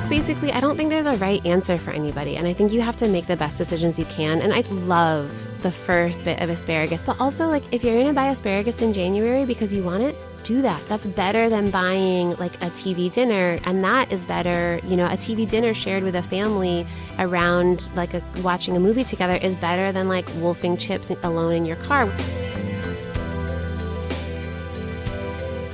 basically, I don't think there's a right answer for anybody. And I think you have to make the best decisions you can. And I love the first bit of asparagus. But also, like, if you're going to buy asparagus in January because you want it, do that. That's better than buying, like, a TV dinner. And that is better. You know, a TV dinner shared with a family around, like, watching a movie together is better than, like, wolfing chips alone in your car.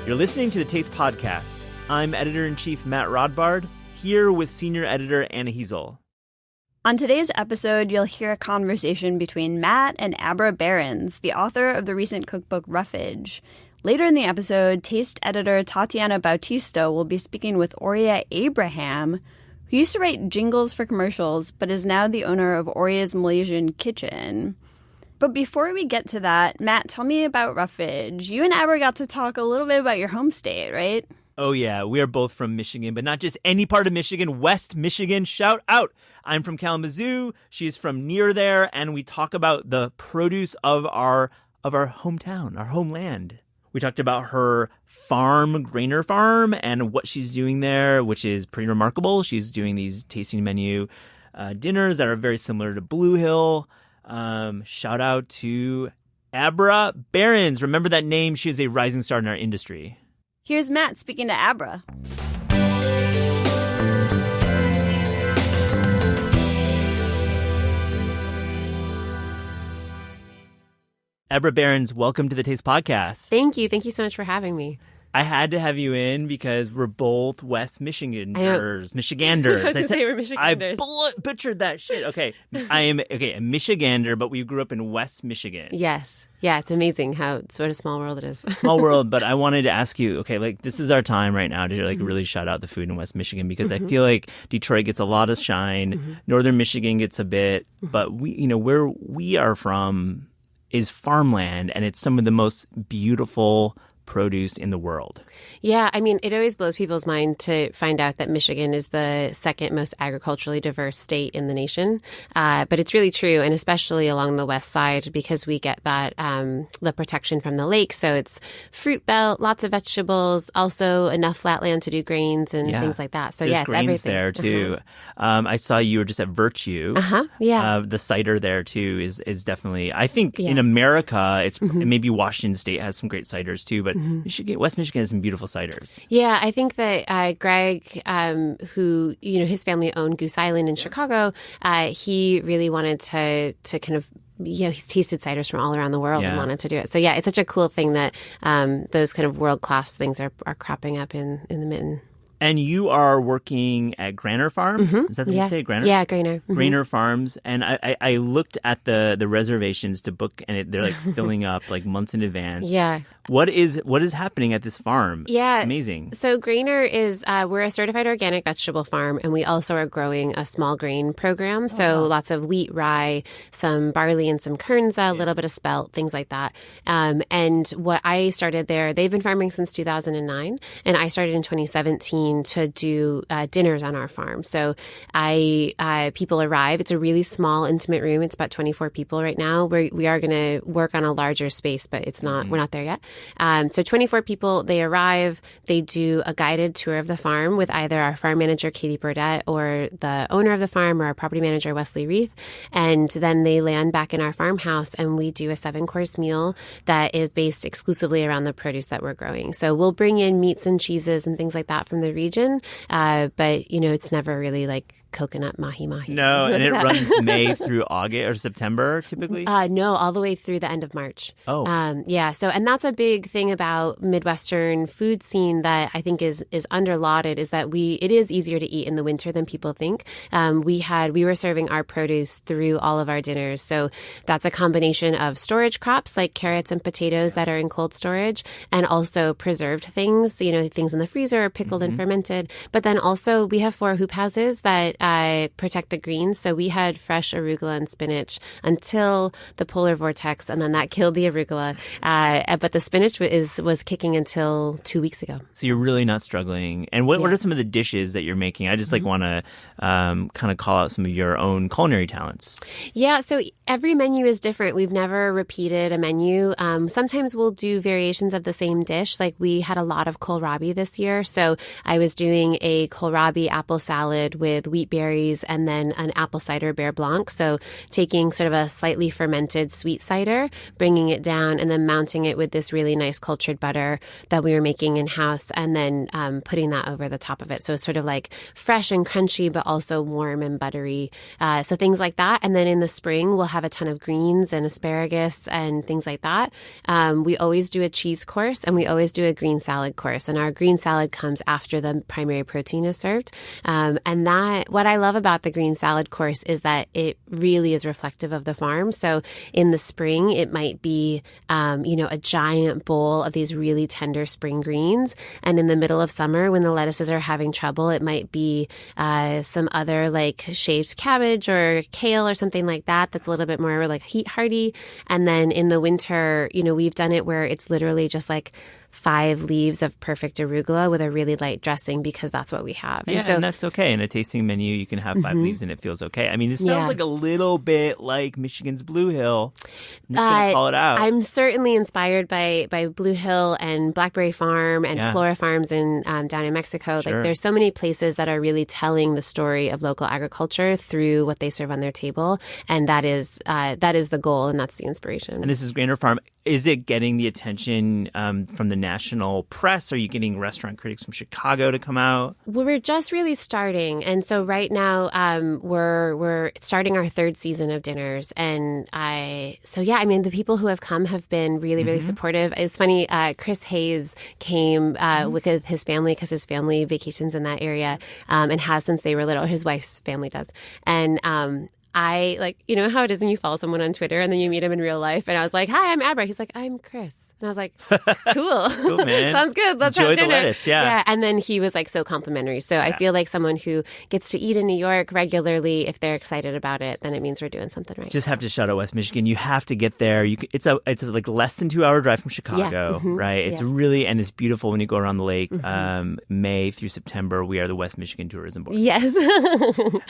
You're listening to the Taste Podcast. I'm Editor-in-Chief Matt Rodbard, here with Senior Editor Anna Hezel. On today's episode, you'll hear a conversation between Matt and Abra Berens, the author of the recent cookbook Ruffage. Later in the episode, Taste Editor Tatiana Bautista will be speaking with Auria Abraham, who used to write jingles for commercials, but is now the owner of Auria's Malaysian kitchen. But before we get to that, Matt, tell me about Ruffage. You and Abra got to talk a little bit about your home state, right? Oh, yeah. We are both from Michigan, but not just any part of Michigan, West Michigan. Shout out. I'm from Kalamazoo. She's from near there. And we talk about the produce of our hometown, our homeland. We talked about her farm, Grainer Farm, and what she's doing there, which is pretty remarkable. She's doing these tasting menu dinners that are very similar to Blue Hill. Shout out to Abra Berens. Remember that name. She is a rising star in our industry. Here's Matt speaking to Abra. Abra Berens, welcome to the Taste Podcast. Thank you. Thank you so much for having me. I had to have you in because we're both West Michiganders. Michiganders. I was going to say we're Michiganders. I butchered that shit. Okay. I am a Michigander, but we grew up in West Michigan. Yes. Yeah, it's amazing how sort of small world it is. Small world, but I wanted to ask you, okay, like this is our time right now to like really shout out the food in West Michigan because I feel like Detroit gets a lot of shine, Northern Michigan gets a bit, but we, you know, where we are from is farmland and it's some of the most beautiful produce in the world. Yeah, I mean, it always blows people's mind to find out that Michigan is the second most agriculturally diverse state in the nation. But it's really true, and especially along the west side because we get that the protection from the lake. So it's fruit belt, lots of vegetables, also enough flat land to do grains and things like that. So there's it's grains everything. There too. I saw you were just at Virtue. Yeah. The cider there too is definitely. I think in America, it's maybe Washington State has some great ciders too, but West Michigan has some beautiful ciders. Yeah, I think that Greg, who, you know, his family owned Goose Island in Chicago, he really wanted to kind of, you know, he's tasted ciders from all around the world and wanted to do it. So yeah, it's such a cool thing that those kind of world-class things are cropping up in the mitten. And you are working at Grainer Farms? Is that what you say? Grainer? Yeah, Grainer. Grainer Farms. And I looked at the reservations to book, and they're like filling up like months in advance. Yeah. What is happening at this farm? Yeah. It's amazing. So Grainer is, we're a certified organic vegetable farm, and we also are growing a small grain program. So lots of wheat, rye, some barley, and some kernza, a little bit of spelt, things like that. And what I started there, they've been farming since 2009, and I started in 2017 to do dinners on our farm. So people arrive. It's a really small, intimate room. It's about 24 people right now. We are going to work on a larger space, but it's not. We're not there yet. So 24 people, they arrive. They do a guided tour of the farm with either our farm manager, Katie Burdett, or the owner of the farm, or our property manager, Wesley Reith. And then they land back in our farmhouse, and we do a 7-course meal that is based exclusively around the produce that we're growing. So we'll bring in meats and cheeses and things like that from the region. But, you know, it's never really like coconut mahi-mahi. No, and it runs May through August or September typically? No, all the way through the end of March. Oh. Yeah. So, and that's a big thing about Midwestern food scene that I think is underlauded is that it is easier to eat in the winter than people think. We were serving our produce through all of our dinners. So that's a combination of storage crops like carrots and potatoes that are in cold storage, and also preserved things, you know, things in the freezer, pickled and fermented. But then also we have 4 hoop houses that protect the greens. So we had fresh arugula and spinach until the polar vortex, and then that killed the arugula. But the spinach was kicking until 2 weeks ago. So you're really not struggling. And what are some of the dishes that you're making? I just want to kind of call out some of your own culinary talents. Yeah, so every menu is different. We've never repeated a menu. Sometimes we'll do variations of the same dish. Like we had a lot of kohlrabi this year. So I was doing a kohlrabi apple salad with wheat berries and then an apple cider beurre blanc. So taking sort of a slightly fermented sweet cider, bringing it down, and then mounting it with this really nice cultured butter that we were making in-house, and then putting that over the top of it. So it's sort of like fresh and crunchy, but also warm and buttery. So things like that. And then in the spring, we'll have a ton of greens and asparagus and things like that. We always do a cheese course, and we always do a green salad course. And our green salad comes after the primary protein is served. And that, what I love about the green salad course is that it really is reflective of the farm. So in the spring, it might be, a giant bowl of these really tender spring greens. And in the middle of summer, when the lettuces are having trouble, it might be some other like shaved cabbage or kale or something like that that's a little bit more like heat hardy. And then in the winter, we've done it where it's literally just like 5 leaves of perfect arugula with a really light dressing, because that's what we have. Yeah, and that's okay. In a tasting menu, you can have 5 leaves and it feels okay. I mean, it sounds like a little bit like Michigan's Blue Hill. I'm just going to call it out. I'm certainly inspired by Blue Hill and Blackberry Farm and Flora Farms down in Mexico. Sure. Like, there's so many places that are really telling the story of local agriculture through what they serve on their table, and that is the goal, and that's the inspiration. And this is Grainer Farm. Is it getting the attention from the national press? Are you getting restaurant critics from Chicago to come out? Well, we're just really starting, and so right now we're starting our 3rd season of dinners, and the people who have come have been really, really supportive. It was funny. Chris Hayes came with his family, because his family vacations in that area, and has since they were little. His wife's family does, and I how it is when you follow someone on Twitter and then you meet him in real life. And I was like, "Hi, I'm Abra." He's like, "I'm Chris." And I was like, "Cool, cool, man. Sounds good. Let's enjoy have dinner." the lettuce, yeah. And then he was like so complimentary. So I feel like someone who gets to eat in New York regularly, if they're excited about it, then it means we're doing something right. Just have to shout out West Michigan. You have to get there. It's a like less than 2 hour drive from Chicago, right? It's really, and it's beautiful when you go around the lake. May through September, we are the West Michigan Tourism Board. Yes.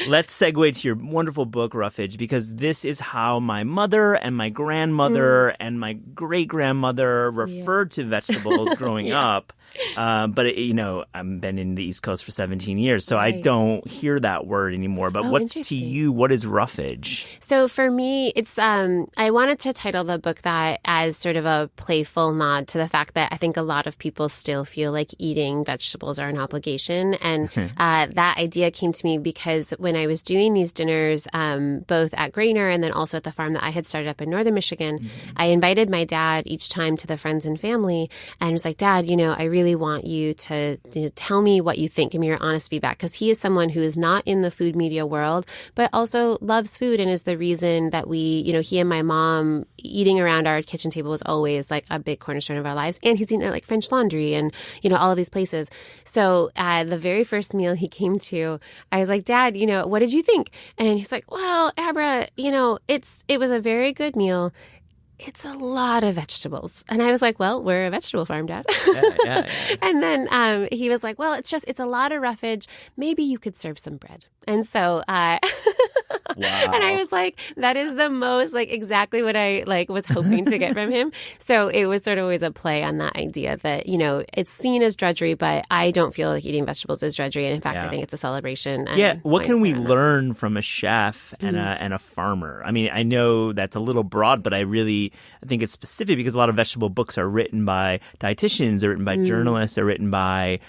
Let's segue to your wonderful book, Ruffage, because this is how my mother and my grandmother and my great-grandmother referred to vegetables growing up. But I've been in the East Coast for 17 years, so I don't hear that word anymore. But what's to you, what is Ruffage? So for me, it's I wanted to title the book that as sort of a playful nod to the fact that I think a lot of people still feel like eating vegetables are an obligation. And that idea came to me because when I was doing these dinners, both at Grainer and then also at the farm that I had started up in northern Michigan, I invited my dad each time to the friends and family and was like, "Dad, I really want you to tell me what you think. Give me your honest feedback," because he is someone who is not in the food media world, but also loves food and is the reason that he and my mom eating around our kitchen table was always like a big cornerstone of our lives. And he's eaten at like French Laundry and, all of these places. So the very first meal he came to, I was like, "Dad, what did you think?" And he's like, "Well, Abra, it was a very good meal. It's a lot of vegetables." And I was like, "Well, we're a vegetable farm, Dad." Yeah. And then he was like, "Well, it's a lot of roughage. Maybe you could serve some bread." And so Wow. And I was like, that is the most exactly what I was hoping to get from him. So it was sort of always a play on that idea that, it's seen as drudgery, but I don't feel like eating vegetables is drudgery. And in fact, I think it's a celebration. What can we learn from a chef and a farmer? I mean, I know that's a little broad, but I think it's specific because a lot of vegetable books are written by dietitians, they're written by journalists, they're written by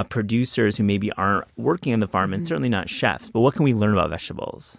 producers who maybe aren't working on the farm and certainly not chefs. But what can we learn about vegetables?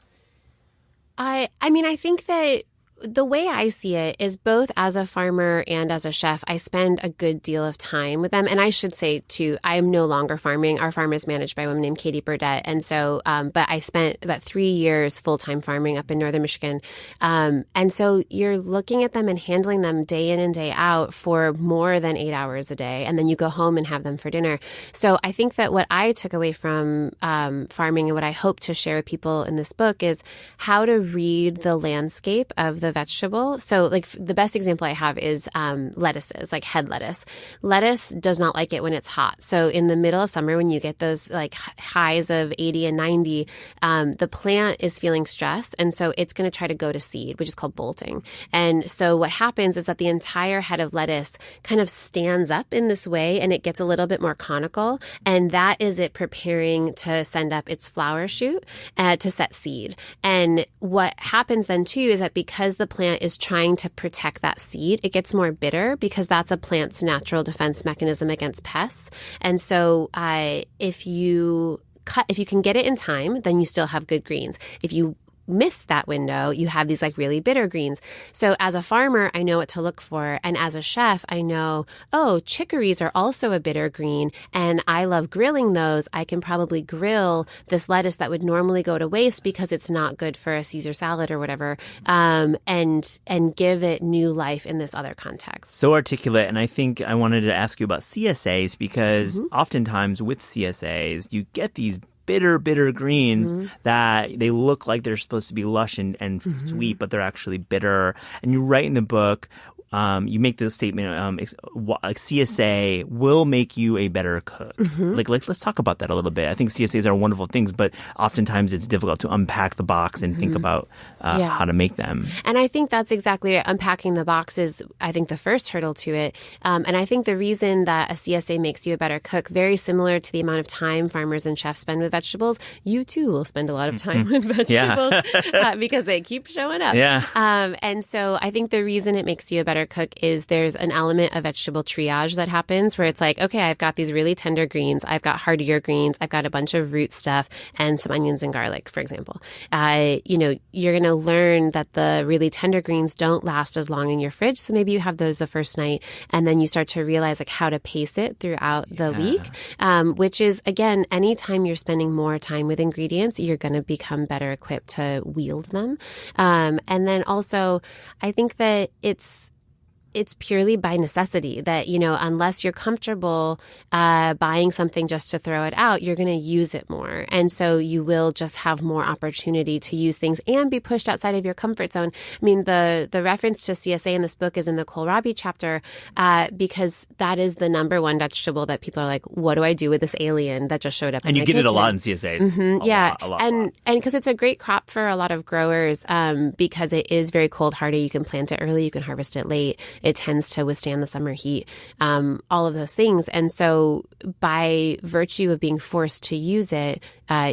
I think that the way I see it is both as a farmer and as a chef, I spend a good deal of time with them. And I should say, too, I am no longer farming. Our farm is managed by a woman named Katie Burdett. And so, but I spent about 3 years full-time farming up in northern Michigan. And so you're looking at them and handling them day in and day out for more than 8 hours a day. And then you go home and have them for dinner. So I think that what I took away from farming and what I hope to share with people in this book is how to read the landscape of the the vegetable. So like the best example I have is lettuces, like head lettuce. Lettuce does not like it when it's hot. So in the middle of summer, when you get those like highs of 80 and 90, the plant is feeling stressed. And so it's going to try to go to seed, which is called bolting. And so what happens is that the entire head of lettuce kind of stands up in this way, and it gets a little bit more conical. And that is it preparing to send up its flower shoot to set seed. And what happens then too is that because the plant is trying to protect that seed, it gets more bitter because that's a plant's natural defense mechanism against pests. And so if you can get it in time, then you still have good greens. If you miss that window, you have these like really bitter greens. So as a farmer, I know what to look for. And as a chef, I know, oh, chicories are also a bitter green. And I love grilling those. I can probably grill this lettuce that would normally go to waste because it's not good for a Caesar salad or whatever, and give it new life in this other context. So articulate. And I think I wanted to ask you about CSAs because oftentimes with CSAs, you get these bitter greens that they look like they're supposed to be lush and sweet, but they're actually bitter. And you write in the book, you make the statement, CSA will make you a better cook. Like, let's talk about that a little bit. I think CSAs are wonderful things, but oftentimes it's difficult to unpack the box and think about how to make them. And I think that's exactly it. Unpacking the box is, I think, the first hurdle to it. And I think the reason that a CSA makes you a better cook, very similar to the amount of time farmers and chefs spend with vegetables, you too will spend a lot of time with vegetables because they keep showing up. And so I think the reason it makes you a better cook is there's an element of vegetable triage that happens where it's like, okay, I've got these really tender greens, I've got heartier greens, I've got a bunch of root stuff and some onions and garlic, for example. You're going to learn that the really tender greens don't last as long in your fridge. So maybe you have those the first night and then you start to realize like how to pace it throughout the week, which is, again, anytime you're spending more time with ingredients, you're going to become better equipped to wield them. And then also, I think that it's purely by necessity that, unless you're comfortable buying something just to throw it out, you're going to use it more. And so you will just have more opportunity to use things and be pushed outside of your comfort zone. I mean, the reference to CSA in this book is in the kohlrabi chapter because that is the number one vegetable that people are like, what do I do with this alien that just showed up in my kitchen? And you get it a lot in CSAs. A lot. And because it's a great crop for a lot of growers because it is very cold hardy. You can plant it early, you can harvest it late. It tends to withstand the summer heat, all of those things. And so by virtue of being forced to use it,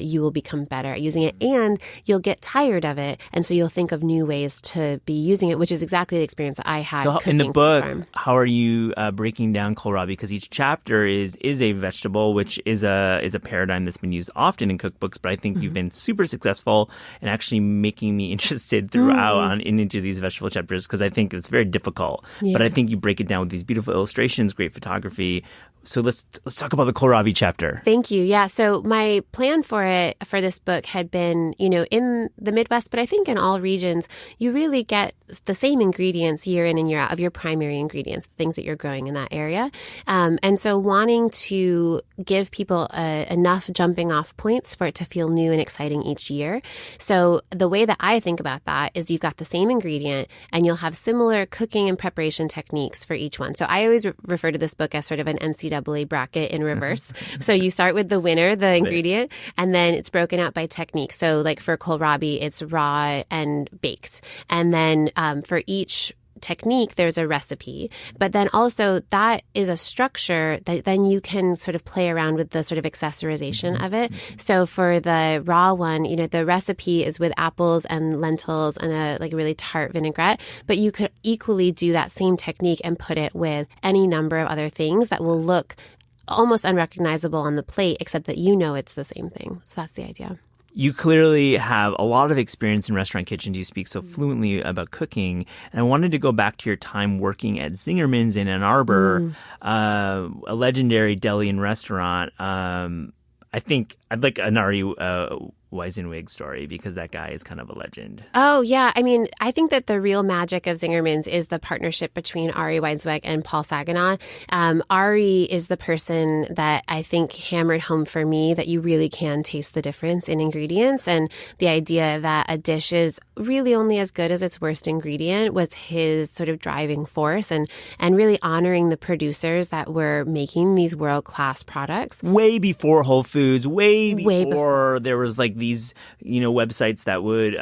you will become better at using it and you'll get tired of it. And so you'll think of new ways to be using it, which is exactly the experience I had. So in the book, how are you breaking down kohlrabi? Because each chapter is a vegetable, which is a paradigm that's been used often in cookbooks. But I think you've been super successful in actually making me interested throughout into these vegetable chapters because I think it's very difficult. But I think you break it down with these beautiful illustrations, great photography. So let's talk about the kohlrabi chapter. Thank you. Yeah. So my plan for this book had been, in the Midwest, but I think in all regions, you really get the same ingredients year in and year out of your primary ingredients, the things that you're growing in that area. And so wanting to give people enough jumping off points for it to feel new and exciting each year. So the way that I think about that is you've got the same ingredient and you'll have similar cooking and preparation techniques for each one. So I always refer to this book as sort of an NCAA bracket in reverse. So you start with the winner, the ingredient, and then it's broken out by technique. So like for kohlrabi, it's raw and baked. And then for each technique, there's a recipe. But then also that is a structure that then you can sort of play around with the sort of accessorization of it. So for the raw one, the recipe is with apples and lentils and a like really tart vinaigrette. But you could equally do that same technique and put it with any number of other things that will look almost unrecognizable on the plate, except that it's the same thing. So that's the idea. You clearly have a lot of experience in restaurant kitchens. You speak so fluently about cooking. And I wanted to go back to your time working at Zingerman's in Ann Arbor, a legendary deli and restaurant. I think I'd like Anari Weizenwig story, because that guy is kind of a legend. Oh, yeah. I mean, I think that the real magic of Zingerman's is the partnership between Ari Weizenwig and Paul Saginaw. Ari is the person that I think hammered home for me that you really can taste the difference in ingredients. And the idea that a dish is really only as good as its worst ingredient was his sort of driving force, and really honoring the producers that were making these world-class products. Way before Whole Foods, way before there was like these, websites that would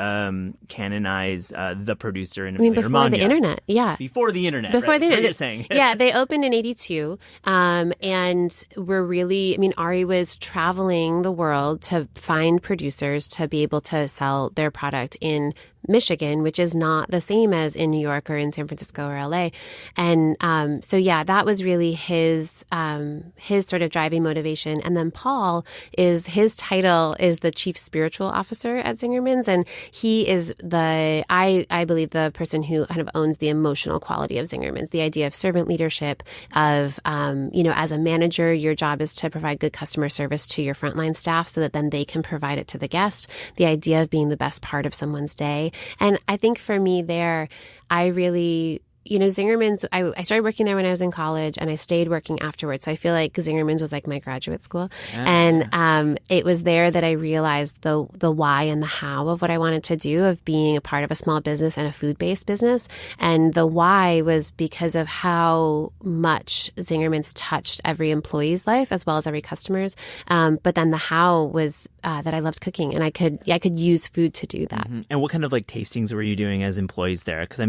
canonize the producer in before the internet. Yeah. Before the internet. Before right? the internet. That's what you're saying. Yeah, they opened in 82. And we're really, Ari was traveling the world to find producers to be able to sell their product in Michigan, which is not the same as in New York or in San Francisco or LA. And so, yeah, that was really his sort of driving motivation. And then Paul his title is the chief spiritual officer at Zingerman's. And he is I believe the person who kind of owns the emotional quality of Zingerman's, the idea of servant leadership, of, as a manager, your job is to provide good customer service to your frontline staff so that then they can provide it to the guest. The idea of being the best part of someone's day. And I think for me there, I really, Zingerman's, I started working there when I was in college, and I stayed working afterwards. So I feel like Zingerman's was like my graduate school. And it was there that I realized the why and the how of what I wanted to do, of being a part of a small business and a food-based business. And the why was because of how much Zingerman's touched every employee's life as well as every customer's. But then the how was that I loved cooking, and I could use food to do that. Mm-hmm. And what kind of like tastings were you doing as employees there? Because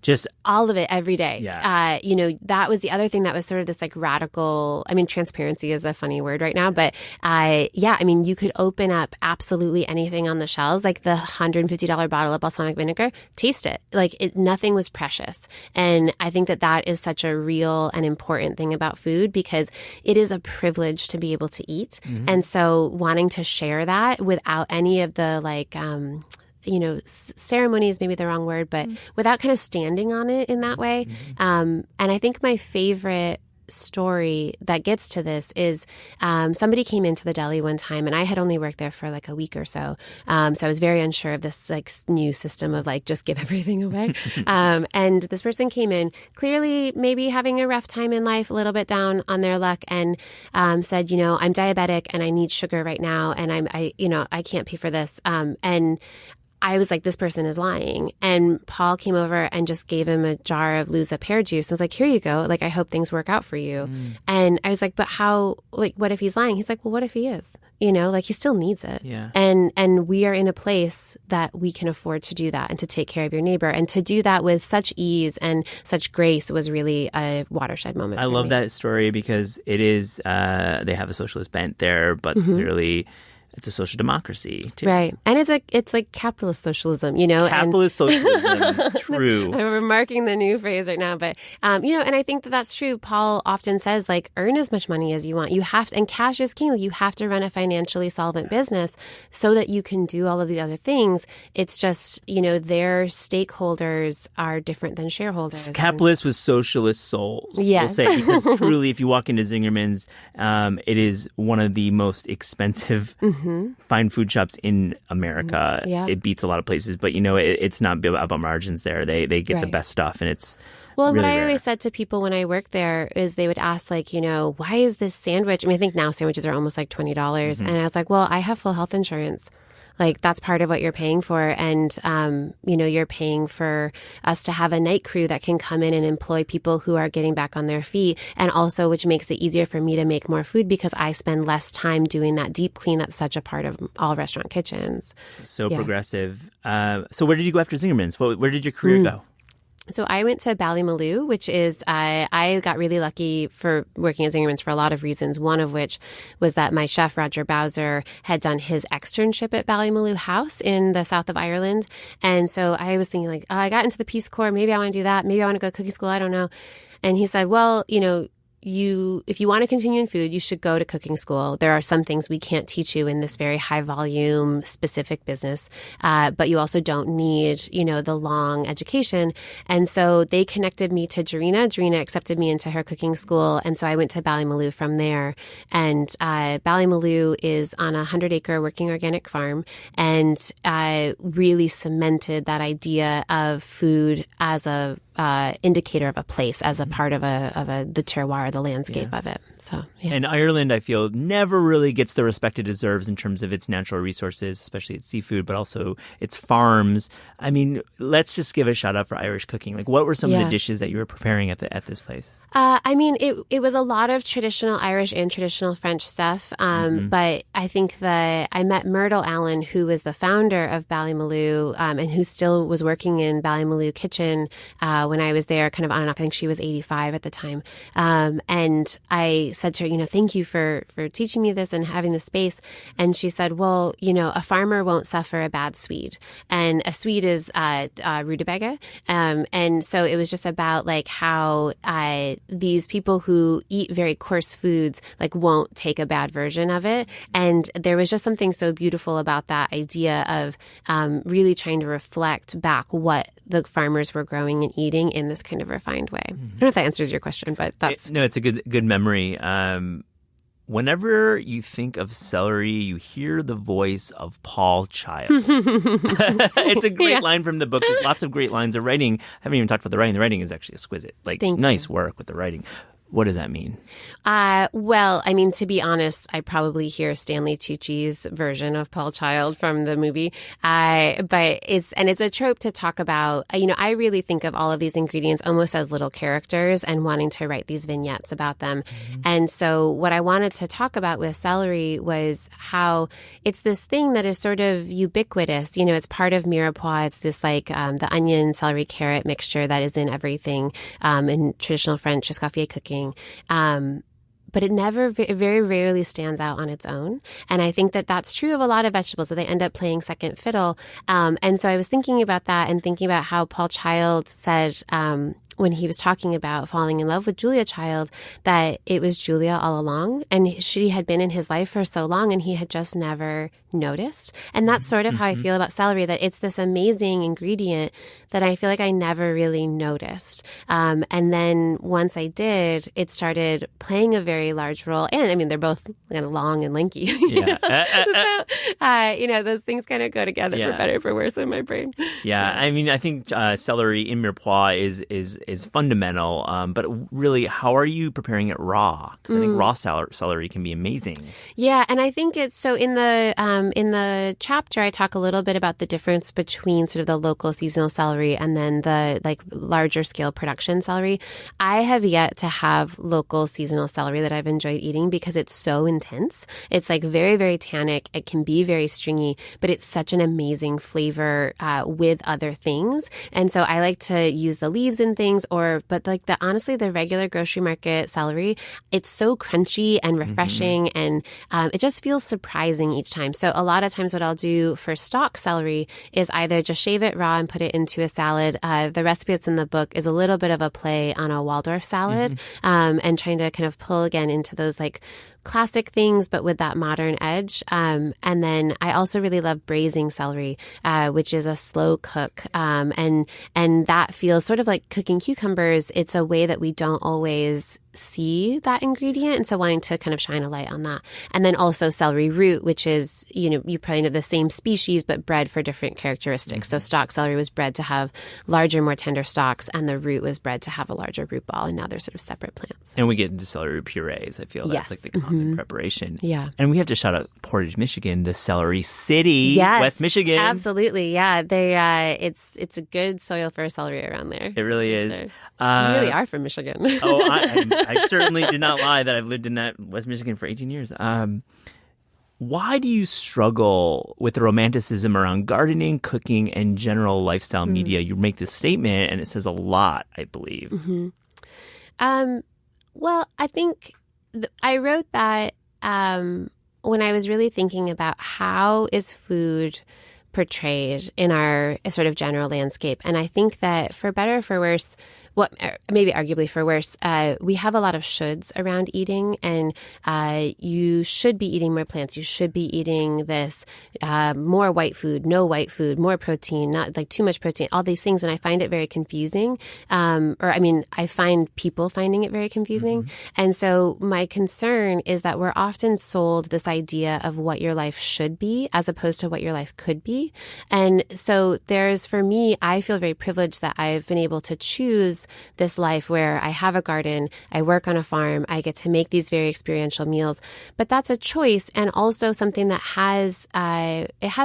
just all of it every day. Yeah. That was the other thing that was sort of this like radical, transparency is a funny word right now, but you could open up absolutely anything on the shelves, like the $150 bottle of balsamic vinegar, taste it. Nothing was precious. And I think that is such a real and important thing about food, because it is a privilege to be able to eat. Mm-hmm. And so wanting to share that without any of the ceremony is maybe the wrong word, but without kind of standing on it in that way. Mm-hmm. And I think my favorite story that gets to this is somebody came into the deli one time, and I had only worked there for like a week or so. So I was very unsure of this like new system of like just give everything away. And this person came in clearly maybe having a rough time in life, a little bit down on their luck, and said, I'm diabetic and I need sugar right now, and I can't pay for this. And I was like, this person is lying. And Paul came over and just gave him a jar of Luza pear juice. I was like, here you go. Like, I hope things work out for you. Mm. And I was like, but how, what if he's lying? He's like, well, what if he is? He still needs it. Yeah. And we are in a place that we can afford to do that and to take care of your neighbor. And to do that with such ease and such grace was really a watershed moment. I love that story, because it is, they have a socialist bent there, but clearly it's a social democracy, too. Right. And it's like capitalist socialism, Capitalist socialism, true. I'm remarking the new phrase right now. But, and I think that that's true. Paul often says, like, earn as much money as you want. You have to, and cash is king. You have to run a financially solvent business so that you can do all of these other things. It's just, their stakeholders are different than shareholders. Capitalist with socialist souls. Yes. We'll say, because truly, if you walk into Zingerman's, it is one of the most expensive fine food shops in America. Yeah. It beats a lot of places, but it's not about margins there. They get the best stuff, and it's really what I rare. always said to people when I worked there is they would ask, like, why is this sandwich? I think now sandwiches are almost like $20. And I was like, well, I have full health insurance. Like, that's part of what you're paying for. And, you're paying for us to have a night crew that can come in and employ people who are getting back on their feet. And also, which makes it easier for me to make more food because I spend less time doing that deep clean that's such a part of all restaurant kitchens. So progressive. So where did you go after Zingerman's? Where did your career go? So I went to Ballymaloe, which is, I got really lucky for working at Zingerman's for a lot of reasons, one of which was that my chef, Roger Bowser, had done his externship at Ballymaloe House in the south of Ireland. And so I was thinking, like, I got into the Peace Corps. Maybe I want to do that. Maybe I want to go to cooking school. I don't know. And he said, well, if you want to continue in food, you should go to cooking school. There are some things we can't teach you in this very high volume specific business, but you also don't need, the long education. And so they connected me to Jarena. Jarena accepted me into her cooking school. And so I went to Ballymaloe from there. And Ballymaloe is on a 100-acre working organic farm, and really cemented that idea of food as a indicator of a place, as a part of the terroir, the landscape of it. So, yeah. And Ireland, I feel, never really gets the respect it deserves in terms of its natural resources, especially its seafood, but also its farms. I mean, let's just give a shout out for Irish cooking. Like, what were some of the dishes that you were preparing at this place? It was a lot of traditional Irish and traditional French stuff. But I think that I met Myrtle Allen, who was the founder of Ballymaloe, and who still was working in Ballymaloe kitchen when I was there, kind of on and off. I think she was 85 at the time. And I said to her, thank you for teaching me this and having the space. And she said, well, a farmer won't suffer a bad Swede. And a Swede is rutabaga. And so it was just about like how these people who eat very coarse foods like won't take a bad version of it. And there was just something so beautiful about that idea of really trying to reflect back what the farmers were growing and eating in this kind of refined way. I don't know if that answers your question, but that's... it's a good memory. Whenever you think of celery, you hear the voice of Paul Child. It's a great line from the book. There's lots of great lines of writing. I haven't even talked about the writing. The writing is actually exquisite. Nice work with the writing. What does that mean? To be honest, I probably hear Stanley Tucci's version of Paul Child from the movie. But it's a trope to talk about. I really think of all of these ingredients almost as little characters and wanting to write these vignettes about them. And so what I wanted to talk about with celery was how it's this thing that is sort of ubiquitous. It's part of mirepoix. It's this the onion, celery, carrot mixture that is in everything in traditional French escoffier cooking. But it very rarely stands out on its own. And I think that that's true of a lot of vegetables, that they end up playing second fiddle. And so I was thinking about that and thinking about how Paul Child said when he was talking about falling in love with Julia Child, that it was Julia all along. And she had been in his life for so long and he had just never noticed. And that's sort of how I feel about celery, that it's this amazing ingredient that I feel like I never really noticed. And then once I did, it started playing a very large role. And they're both kind of long and lanky. Yeah. So, those things kind of go together for better or for worse in my brain. Yeah. I think celery in mirepoix is fundamental. But really, how are you preparing it raw? Because I think raw celery can be amazing. Yeah. And I think it's so in the chapter, I talk a little bit about the difference between sort of the local seasonal celery and then the larger scale production celery. I have yet to have local seasonal celery that I've enjoyed eating because it's so intense. It's very, very tannic. It can be very stringy, but it's such an amazing flavor with other things. And so I like to use the leaves in things, but honestly, the regular grocery market celery, it's so crunchy and refreshing, and it just feels surprising each time. So a lot of times what I'll do for stock celery is either just shave it raw and put it into a salad. The recipe that's in the book is a little bit of a play on a Waldorf salad, and trying to kind of pull again into those classic things, but with that modern edge. And then I also really love braising celery, which is a slow cook. And that feels sort of like cooking cucumbers. It's a way that we don't always see that ingredient. And so wanting to kind of shine a light on that. And then also celery root, which is, you probably know the same species, but bred for different characteristics. So stock celery was bred to have larger, more tender stalks, and the root was bred to have a larger root ball. And now they're sort of separate plants. And we get into celery root purees. I feel that's the common preparation. Yeah. And we have to shout out Portage, Michigan, the celery city, West Michigan. Absolutely. Yeah. It's a good soil for celery around there. It really is. Sure. You really are from Michigan. I certainly did not lie that I've lived in that West Michigan for 18 years. Why do you struggle with the romanticism around gardening, cooking, and general lifestyle media? You make this statement, and it says a lot, I believe. Well, I think I wrote that when I was really thinking about how is food portrayed in our sort of general landscape. And I think that for better or for worse, maybe arguably for worse, we have a lot of shoulds around eating, and you should be eating more plants. You should be eating this, more white food, no white food, more protein, not like too much protein, all these things. And I find it very confusing. I find people finding it very confusing. And so my concern is that we're often sold this idea of what your life should be as opposed to what your life could be. And so for me, I feel very privileged that I've been able to choose this life where I have a garden, I work on a farm, I get to make these very experiential meals. But that's a choice, and also something that has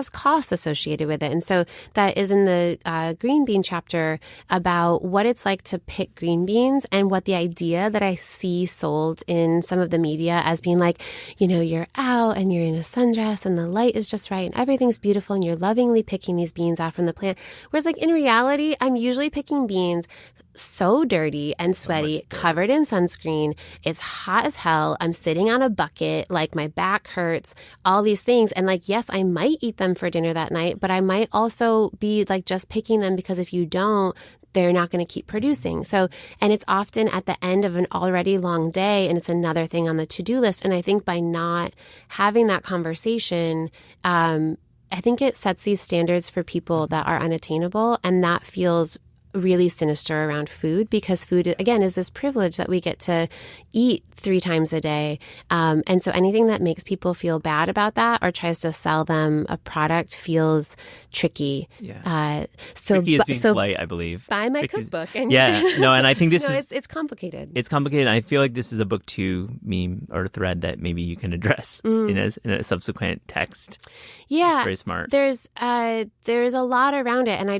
costs associated with it. And so that is in the green bean chapter about what it's like to pick green beans, and what the idea that I see sold in some of the media as being like, you're out and you're in a sundress and the light is just right and everything's beautiful and you're lovingly picking these beans off from the plant. Whereas like in reality, I'm usually picking beans so dirty and sweaty, covered in sunscreen. It's hot as hell. I'm sitting on a bucket, like my back hurts, all these things. And like, yes, I might eat them for dinner that night, but I might also be like just picking them because if you don't, they're not going to keep producing. So, and it's often at the end of an already long day, and it's another thing on the to-do list. And I think by not having that conversation, I think it sets these standards for people that are unattainable, and that feels really sinister around food, because food, again, is this privilege that we get to eat 3 times a day. And so anything that makes people feel bad about that or tries to sell them a product feels tricky. Yeah. Tricky is being polite, I believe. Buy my cookbook. And and I think this is... It's complicated. It's complicated. I feel like this is a book 2 meme or thread that maybe you can address in a subsequent text. Yeah. It's very smart. There's a lot around it, and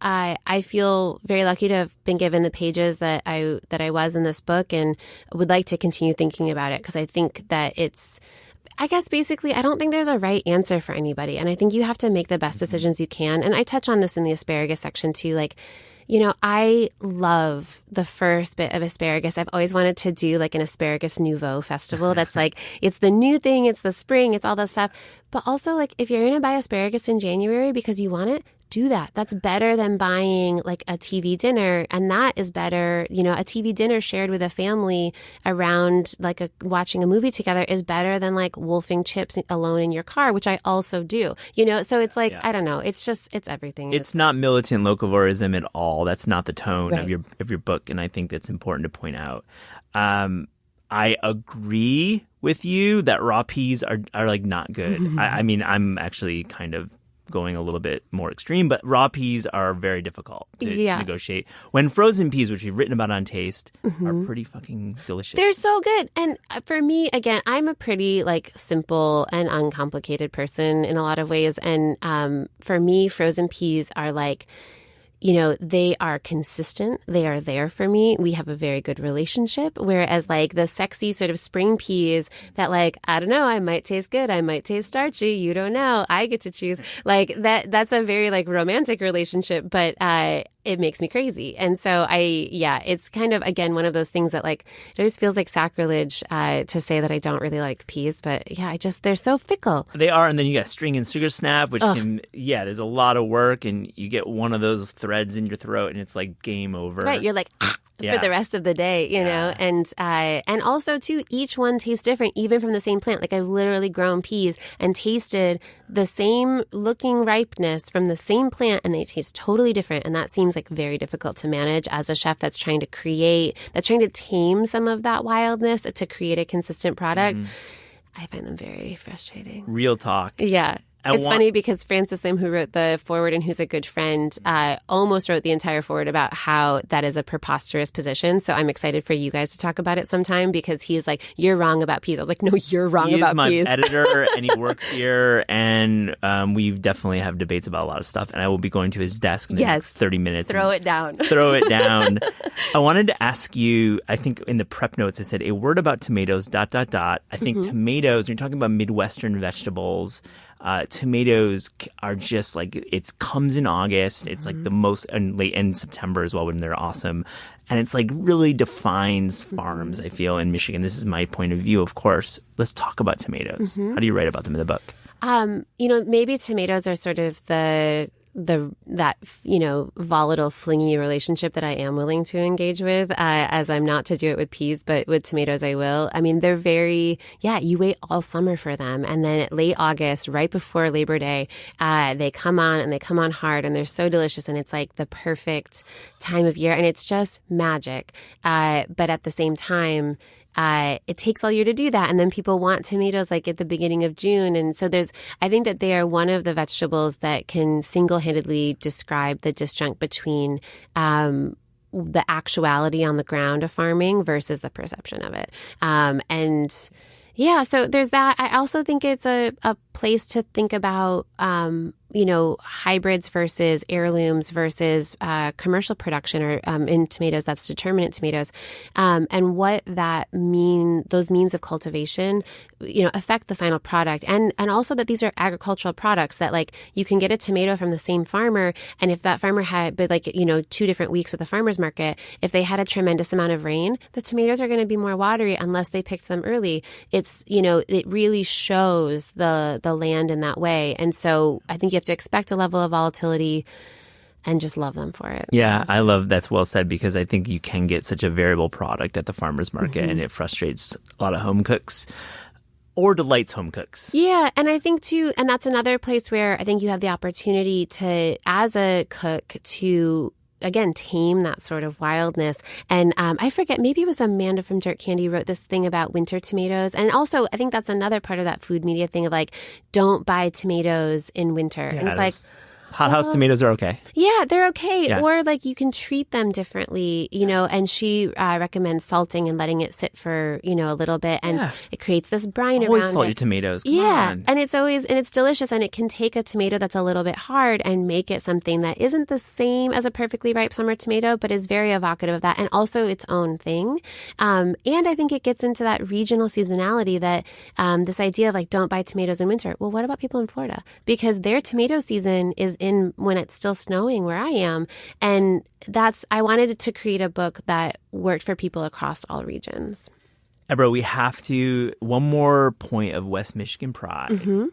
I feel very lucky to have been given the pages that I was in this book, and would like to continue thinking about it, because I think that I guess basically, I don't think there's a right answer for anybody. And I think you have to make the best decisions you can. And I touch on this in the asparagus section too. Like, I love the first bit of asparagus. I've always wanted to do like an asparagus nouveau festival. That's like, it's the new thing, it's the spring, it's all that stuff. But also, like, if you're going to buy asparagus in January because you want it, do that. That's better than buying like a TV dinner. And that is better. A TV dinner shared with a family around like watching a movie together is better than like wolfing chips alone in your car, which I also do. So it's like, I don't know. It's everything. It's not militant locavorism at all. That's not the tone of your book. And I think that's important to point out. I agree with you that raw peas are like not good. I mean, I'm actually kind of going a little bit more extreme, but raw peas are very difficult to negotiate. When frozen peas, which we've written about on Taste, are pretty fucking delicious. They're so good. And for me, again, I'm a pretty like simple and uncomplicated person in a lot of ways. And for me, frozen peas are like, they are consistent. They are there for me. We have a very good relationship. Whereas like the sexy sort of spring peas that like, I don't know, I might taste good. I might taste starchy. You don't know. I get to choose. Like that's a very like romantic relationship, but it makes me crazy. And so it's kind of, again, one of those things that like, it always feels like sacrilege to say that I don't really like peas, but they're so fickle. They are. And then you got string and sugar snap, which there's a lot of work, and you get one of those threads in your throat and it's like game over. Right. You're like, for the rest of the day, you know, and also too, each one tastes different, even from the same plant. Like I've literally grown peas and tasted the same looking ripeness from the same plant, and they taste totally different. And that seems like very difficult to manage as a chef that's trying to tame some of that wildness to create a consistent product. I find them very frustrating. Real talk. Yeah. It's funny because Francis Lim, who wrote the foreword and who's a good friend, almost wrote the entire foreword about how that is a preposterous position. So I'm excited for you guys to talk about it sometime, because he's like, you're wrong about peas. I was like, no, you're wrong about peas. He's my editor and he works here, and we definitely have debates about a lot of stuff. And I will be going to his desk in the next 30 minutes. Throw it down. I wanted to ask you, I think in the prep notes I said, a word about tomatoes, ... I think tomatoes, when you're talking about Midwestern vegetables, tomatoes are just like, it comes in August. It's like the most, and late in September as well, when they're awesome. And it's like really defines farms, I feel, in Michigan. This is my point of view, of course. Let's talk about tomatoes. How do you write about them in the book? Maybe tomatoes are sort of the that volatile, flingy relationship that I am willing to engage with, as I'm not to do it with peas, but with tomatoes I will. I mean, they're very, you wait all summer for them. And then at late August, right before Labor Day, they come on and they come on hard and they're so delicious. And it's like the perfect time of year. And it's just magic. But at the same time, it takes all year to do that. And then people want tomatoes like at the beginning of June. And so I think that they are one of the vegetables that can single-handedly describe the disjunct between the actuality on the ground of farming versus the perception of it. So there's that. I also think it's a place to think about, hybrids versus heirlooms versus commercial production or in tomatoes, that's determinate tomatoes, and what those means of cultivation, affect the final product. And also that these are agricultural products that like you can get a tomato from the same farmer. And if that farmer had, 2 different weeks at the farmer's market, if they had a tremendous amount of rain, the tomatoes are going to be more watery unless they picked them early. It's, it really shows the land in that way. And so I think you have to expect a level of volatility and just love them for it. Yeah, I love that's well said, because I think you can get such a variable product at the farmer's market and it frustrates a lot of home cooks or delights home cooks. Yeah, and I think too, and that's another place where I think you have the opportunity to, as a cook, to again, tame that sort of wildness. And I forget, maybe it was Amanda from Dirt Candy wrote this thing about winter tomatoes. And also, I think that's another part of that food media thing of like, don't buy tomatoes in winter. Yeah, and it's like, hothouse tomatoes are okay. Yeah, they're okay. Yeah. Or like you can treat them differently, and she recommends salting and letting it sit for, a little bit. And it creates this brine always around salt it. your tomatoes. Come yeah. on. And it's delicious. And it can take a tomato that's a little bit hard and make it something that isn't the same as a perfectly ripe summer tomato, but is very evocative of that. And also its own thing. And I think it gets into that regional seasonality that this idea of like, don't buy tomatoes in winter. Well, what about people in Florida? Because their tomato season is in when it's still snowing where I am. And I wanted to create a book that worked for people across all regions. Abra, we have to, one more point of West Michigan pride. Mm-hmm.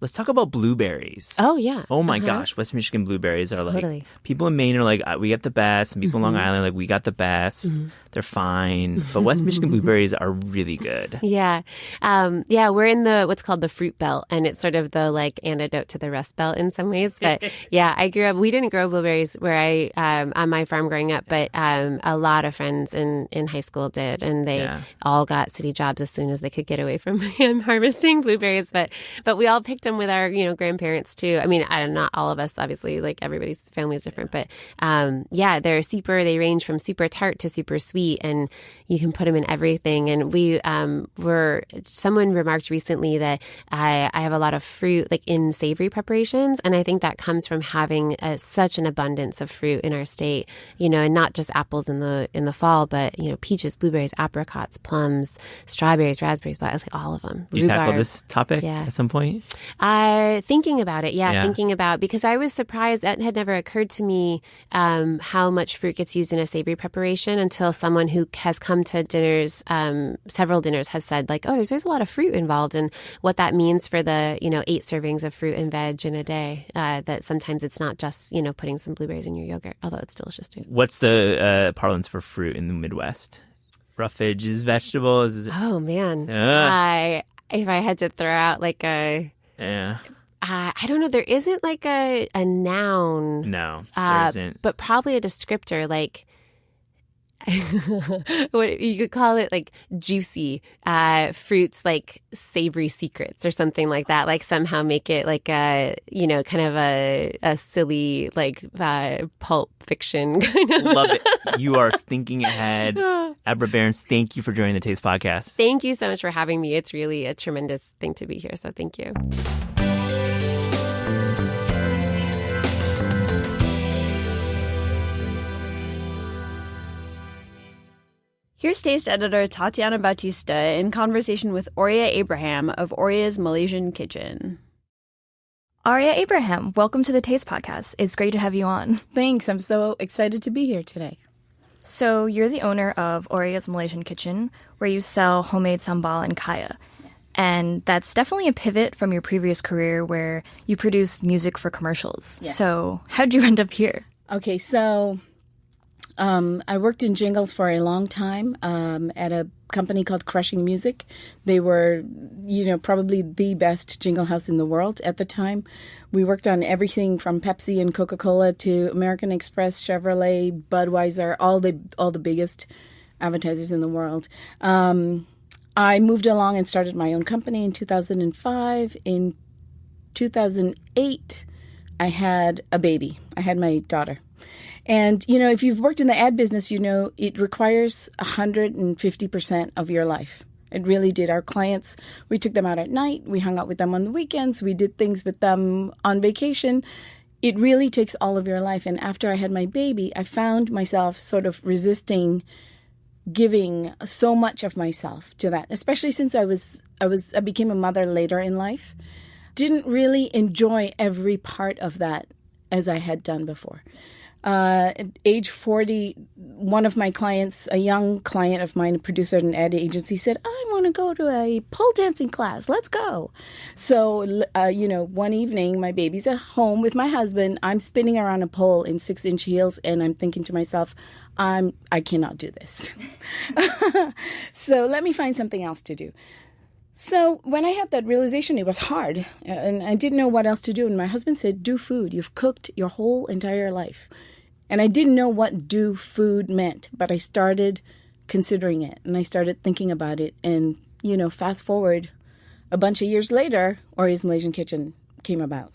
Let's talk about blueberries. Oh, yeah. Oh, my gosh. West Michigan blueberries are totally. Like, people in Maine are like, we got the best. And people in Long Island are like, we got the best. They're fine. But West Michigan blueberries are really good. Yeah. We're in what's called the fruit belt. And it's sort of the like antidote to the Rust Belt in some ways. But we didn't grow blueberries where on my farm growing up, but a lot of friends in high school did. And they all got city jobs as soon as they could get away from harvesting blueberries. But we all picked them with our, grandparents too. I mean, not all of us, obviously, like everybody's family is different, but they range from super tart to super sweet, and you can put them in everything. And someone remarked recently that I have a lot of fruit like in savory preparations. And I think that comes from having such an abundance of fruit in our state, and not just apples in the fall, but, peaches, blueberries, apricots, plums, strawberries, raspberries, but all of them. Did you tackle this topic at some point? Thinking about it, thinking about, because I was surprised, it had never occurred to me how much fruit gets used in a savory preparation until someone who has come to dinners, several dinners, has said like, oh, there's a lot of fruit involved, and what that means for the 8 servings of fruit and veg in a day. That sometimes it's not just putting some blueberries in your yogurt, although it's delicious too. What's the parlance for fruit in the Midwest? Ruffage is vegetables. Oh man, if I had to throw out like a I don't know. There isn't like a noun. No, there isn't. But probably a descriptor, like what you could call it, like juicy fruits, like savory secrets or something like that. Like somehow make it like a kind of a silly like pulp fiction kind of. Love it. You are thinking ahead. Abra Berens, thank you for joining the Taste Podcast. Thank you so much for having me. It's really a tremendous thing to be here. So thank you. Here's Taste editor Tatiana Bautista in conversation with Auria Abraham of Auria's Malaysian Kitchen. Auria Abraham, welcome to the Taste Podcast. It's great to have you on. Thanks. I'm so excited to be here today. So you're the owner of Auria's Malaysian Kitchen, where you sell homemade sambal and kaya. Yes. And that's definitely a pivot from your previous career where you produced music for commercials. Yeah. So how'd you end up here? Okay, so I worked in jingles for a long time at a company called Crushing Music. They were, probably the best jingle house in the world at the time. We worked on everything from Pepsi and Coca-Cola to American Express, Chevrolet, Budweiser, all the biggest advertisers in the world. I moved along and started my own company in 2005. In 2008, I had a baby. I had my daughter. And, if you've worked in the ad business, it requires 150% of your life. It really did. Our clients, we took them out at night. We hung out with them on the weekends. We did things with them on vacation. It really takes all of your life. And after I had my baby, I found myself sort of resisting giving so much of myself to that, especially since I became a mother later in life. Didn't really enjoy every part of that as I had done before. At age 40, one of my clients, a young client of mine, a producer at an ad agency, said, I want to go to a pole dancing class. Let's go. So, one evening, my baby's at home with my husband. I'm spinning around a pole in 6-inch heels, and I'm thinking to myself, I cannot do this. So let me find something else to do. So when I had that realization, it was hard, and I didn't know what else to do. And my husband said, do food. You've cooked your whole entire life. And I didn't know what do food meant, but I started considering it, and I started thinking about it. And, fast forward a bunch of years later, Auria's Malaysian Kitchen came about.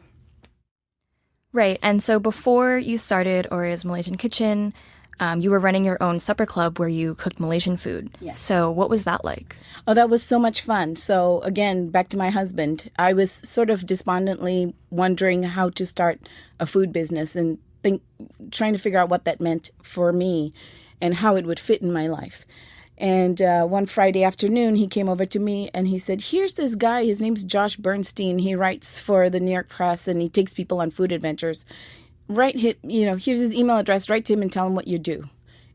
Right. And so before you started Auria's Malaysian Kitchen, you were running your own supper club where you cooked Malaysian food. Yes. So what was that like? Oh, that was so much fun. So again, back to my husband, I was sort of despondently wondering how to start a food business and trying to figure out what that meant for me and how it would fit in my life. And one Friday afternoon, he came over to me and he said, here's this guy. His name's Josh Bernstein. He writes for the New York Press and he takes people on food adventures. Here's his email address. Write to him and tell him what you do.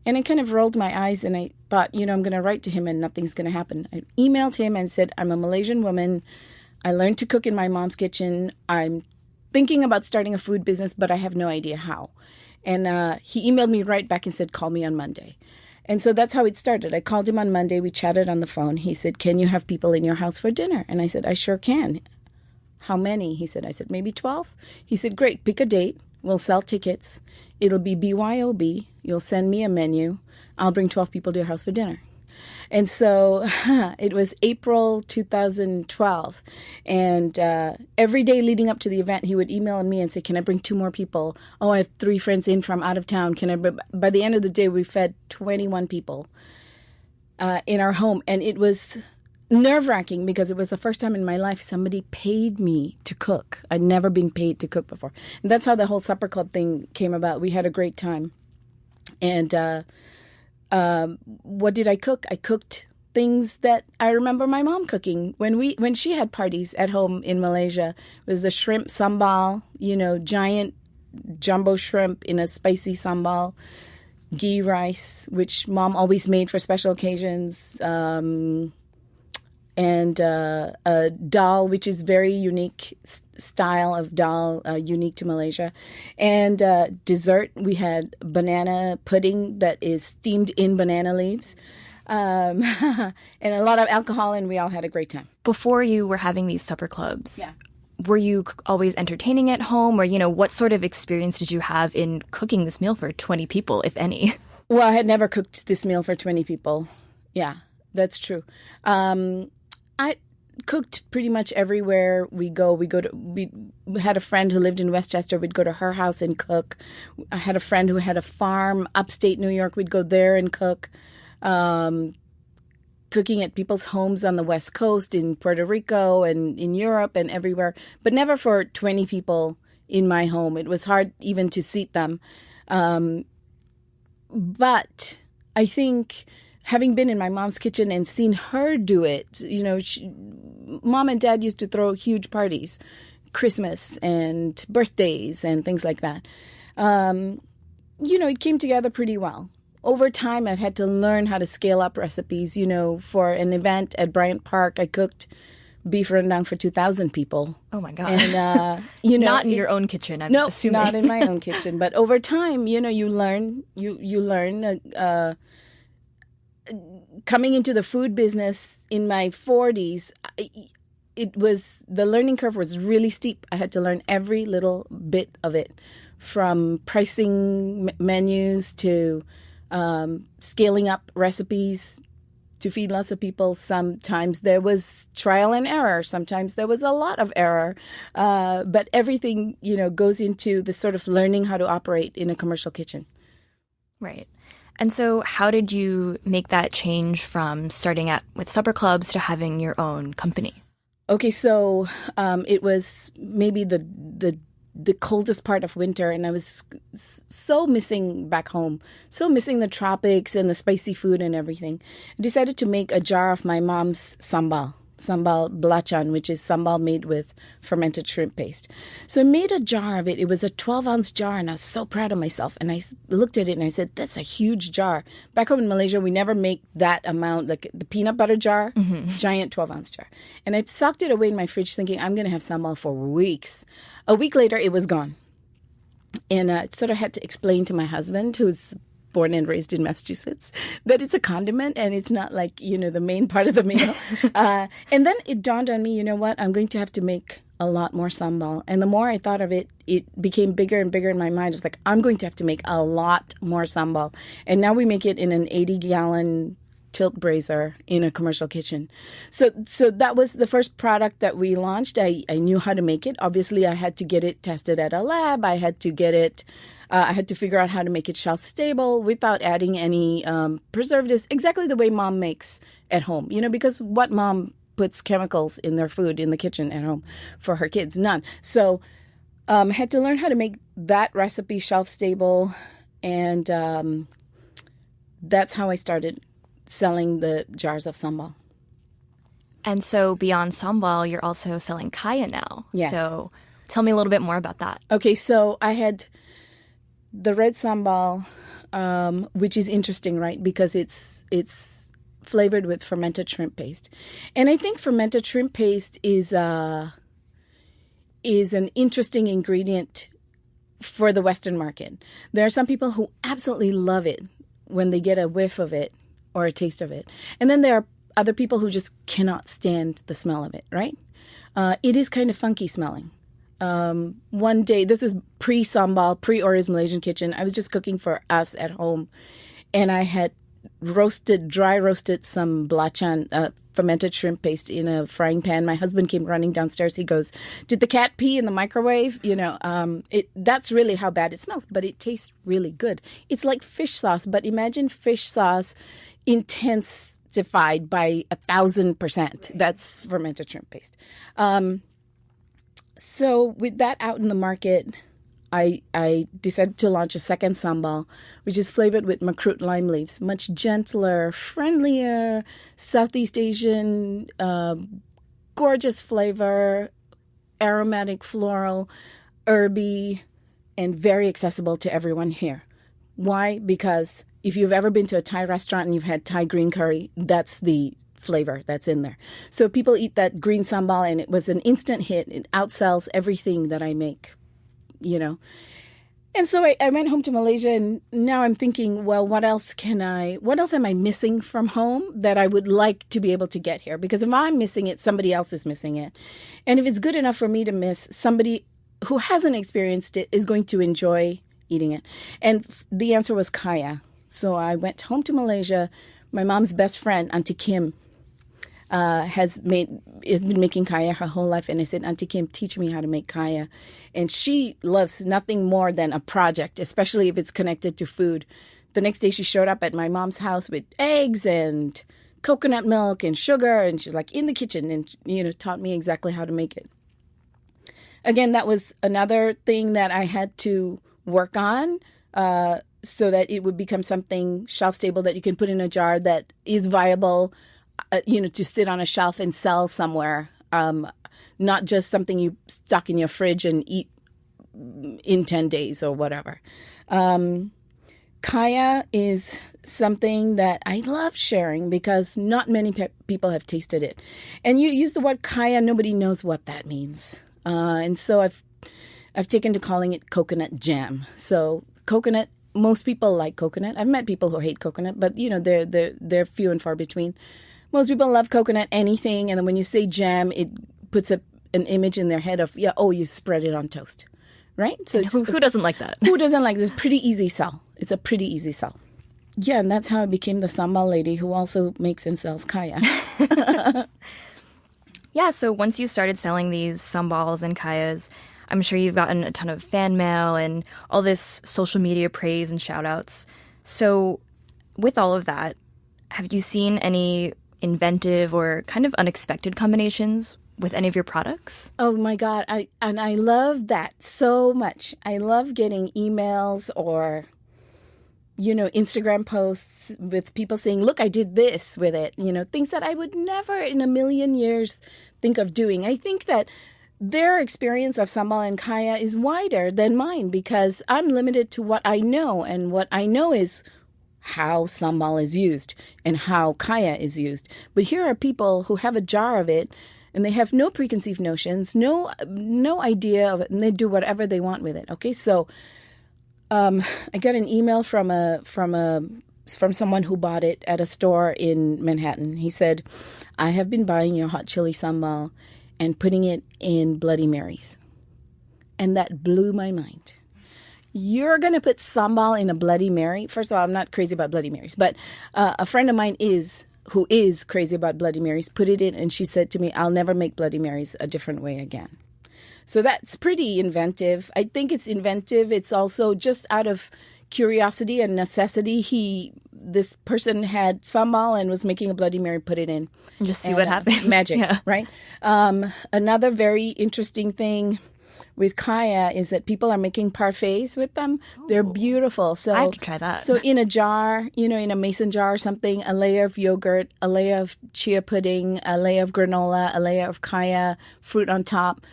And it kind of rolled my eyes and I thought, I'm going to write to him and nothing's going to happen. I emailed him and said, I'm a Malaysian woman. I learned to cook in my mom's kitchen. I'm thinking about starting a food business, but I have no idea how. And he emailed me right back and said, call me on Monday. And so that's how it started. I called him on Monday. We chatted on the phone. He said, can you have people in your house for dinner? And I said, I sure can. How many? I said, maybe 12. He said, great, pick a date. We'll sell tickets. It'll be BYOB. You'll send me a menu. I'll bring 12 people to your house for dinner. And so it was April 2012. And every day leading up to the event, he would email me and say, can I bring 2 more people? Oh, I have 3 friends in from out of town. By the end of the day, we fed 21 people in our home. And it was nerve-wracking because it was the first time in my life somebody paid me to cook. I'd never been paid to cook before. And that's how the whole supper club thing came about. We had a great time. And what did I cook? I cooked things that I remember my mom cooking when she had parties at home in Malaysia. It was the shrimp sambal, giant jumbo shrimp in a spicy sambal, ghee rice, which mom always made for special occasions, and a dal, which is very unique style of dal, unique to Malaysia. And dessert, we had banana pudding that is steamed in banana leaves. And a lot of alcohol, and we all had a great time. Before you were having these supper clubs, Yeah. were you always entertaining at home? Or, what sort of experience did you have in cooking this meal for 20 people, if any? Well, I had never cooked this meal for 20 people. Yeah, that's true. I cooked pretty much everywhere we go. We had a friend who lived in Westchester. We'd go to her house and cook. I had a friend who had a farm upstate New York. We'd go there and cook. Cooking at people's homes on the West Coast, in Puerto Rico and in Europe and everywhere, but never for 20 people in my home. It was hard even to seat them. But I think having been in my mom's kitchen and seen her do it, Mom and Dad used to throw huge parties, Christmas and birthdays and things like that. It came together pretty well. Over time, I've had to learn how to scale up recipes. For an event at Bryant Park, I cooked beef rendang for 2,000 people. Oh my God. And, not in your own kitchen, I'm assuming. No, not in my own kitchen. But over time, you learn, coming into the food business in my 40s, the learning curve was really steep. I had to learn every little bit of it, from pricing menus to scaling up recipes to feed lots of people. Sometimes there was trial and error. Sometimes there was a lot of error. But everything, goes into the sort of learning how to operate in a commercial kitchen. Right. And so how did you make that change from starting with supper clubs to having your own company? Okay, so it was maybe the coldest part of winter, and I was so missing back home, so missing the tropics and the spicy food and everything. I decided to make a jar of my mom's sambal belacan, which is sambal made with fermented shrimp paste. So I made a jar of it. It was a 12-ounce jar, and I was so proud of myself. And I looked at it and I said, that's a huge jar. Back home in Malaysia, we never make that amount, like the peanut butter jar, giant 12-ounce jar. And I socked it away in my fridge thinking, I'm going to have sambal for weeks. A week later, it was gone. And I sort of had to explain to my husband, who's born and raised in Massachusetts, that it's a condiment and it's not like, the main part of the meal. And then it dawned on me, you know what, I'm going to have to make a lot more sambal. And the more I thought of it, it became bigger and bigger in my mind. It was like, I'm going to have to make a lot more sambal. And now we make it in an 80-gallon tilt braiser in a commercial kitchen. So that was the first product that we launched. I knew how to make it. Obviously, I had to get it tested at a lab. I had to figure out how to make it shelf stable without adding any preservatives, exactly the way mom makes at home. Because what mom puts chemicals in their food in the kitchen at home for her kids? None. So I had to learn how to make that recipe shelf stable. And that's how I started selling the jars of sambal. And so beyond sambal, you're also selling kaya now. Yes. So tell me a little bit more about that. Okay, so I had the red sambal, which is interesting, right? Because it's flavored with fermented shrimp paste. And I think fermented shrimp paste is an interesting ingredient for the Western market. There are some people who absolutely love it when they get a whiff of it or a taste of it. And then there are other people who just cannot stand the smell of it, right? It is kind of funky smelling. One day, this is pre-sambal, pre-Auria's Malaysian Kitchen. I was just cooking for us at home. And I had dry roasted some belacan, fermented shrimp paste in a frying pan. My husband came running downstairs. He goes, did the cat pee in the microwave? That's really how bad it smells, but it tastes really good. It's like fish sauce, but imagine fish sauce intensified by 1,000%. That's fermented shrimp paste. So with that out in the market, I decided to launch a second sambal, which is flavored with makrut lime leaves. Much gentler, friendlier, Southeast Asian, gorgeous flavor, aromatic, floral, herby, and very accessible to everyone here. Why? Because if you've ever been to a Thai restaurant and you've had Thai green curry, that's the flavor that's in there. So people eat that green sambal, and it was an instant hit. It outsells everything that I make. And so I went home to Malaysia, and now I'm thinking, well, what else am I missing from home that I would like to be able to get here? Because if I'm missing it, somebody else is missing it. And if it's good enough for me to miss, somebody who hasn't experienced it is going to enjoy eating it. And the answer was kaya. So I went home to Malaysia. My mom's best friend, Auntie Kim, has been making kaya her whole life. And I said, Auntie Kim, teach me how to make kaya. And she loves nothing more than a project, especially if it's connected to food. The next day she showed up at my mom's house with eggs and coconut milk and sugar. And she was like in the kitchen and, taught me exactly how to make it. Again, that was another thing that I had to work on so that it would become something shelf stable that you can put in a jar that is viable, to sit on a shelf and sell somewhere, not just something you stuck in your fridge and eat in 10 days or whatever. Kaya is something that I love sharing because not many people have tasted it. And you use the word Kaya, nobody knows what that means. And so I've taken to calling it coconut jam. So coconut, most people like coconut. I've met people who hate coconut, but they're few and far between. Most people love coconut, anything, and then when you say jam, it puts an image in their head of, you spread it on toast, right? So who doesn't like that? Who doesn't like this? Pretty easy sell. It's a pretty easy sell. Yeah, and that's how I became the sambal lady who also makes and sells kaya. Yeah, so once you started selling these sambals and kayas, I'm sure you've gotten a ton of fan mail and all this social media praise and shout-outs. So with all of that, have you seen any inventive or kind of unexpected combinations with any of your products? Oh my God, I love that so much. I love getting emails or Instagram posts with people saying, look, I did this with it, things that I would never in a million years think of doing. I think that their experience of sambal and kaya is wider than mine because I'm limited to what I know. And what I know is how sambal is used and how kaya is used. But here are people who have a jar of it and they have no preconceived notions, no idea of it, and they do whatever they want with it. Okay, so I got an email from someone who bought it at a store in Manhattan. He said, I have been buying your hot chili sambal and putting it in Bloody Marys. And that blew my mind. You're going to put sambal in a Bloody Mary? First of all, I'm not crazy about Bloody Marys, but a friend of mine who is crazy about Bloody Marys, put it in, and she said to me, I'll never make Bloody Marys a different way again. So that's pretty inventive. I think it's inventive. It's also just out of curiosity and necessity. This person had sambal and was making a Bloody Mary, put it in. And just see what happens. Magic, yeah. Right? Another very interesting thing with kaya is that people are making parfaits with them. Ooh. They're beautiful. So I have to try that. So in a jar, in a mason jar or something, a layer of yogurt, a layer of chia pudding, a layer of granola, a layer of kaya, fruit on top.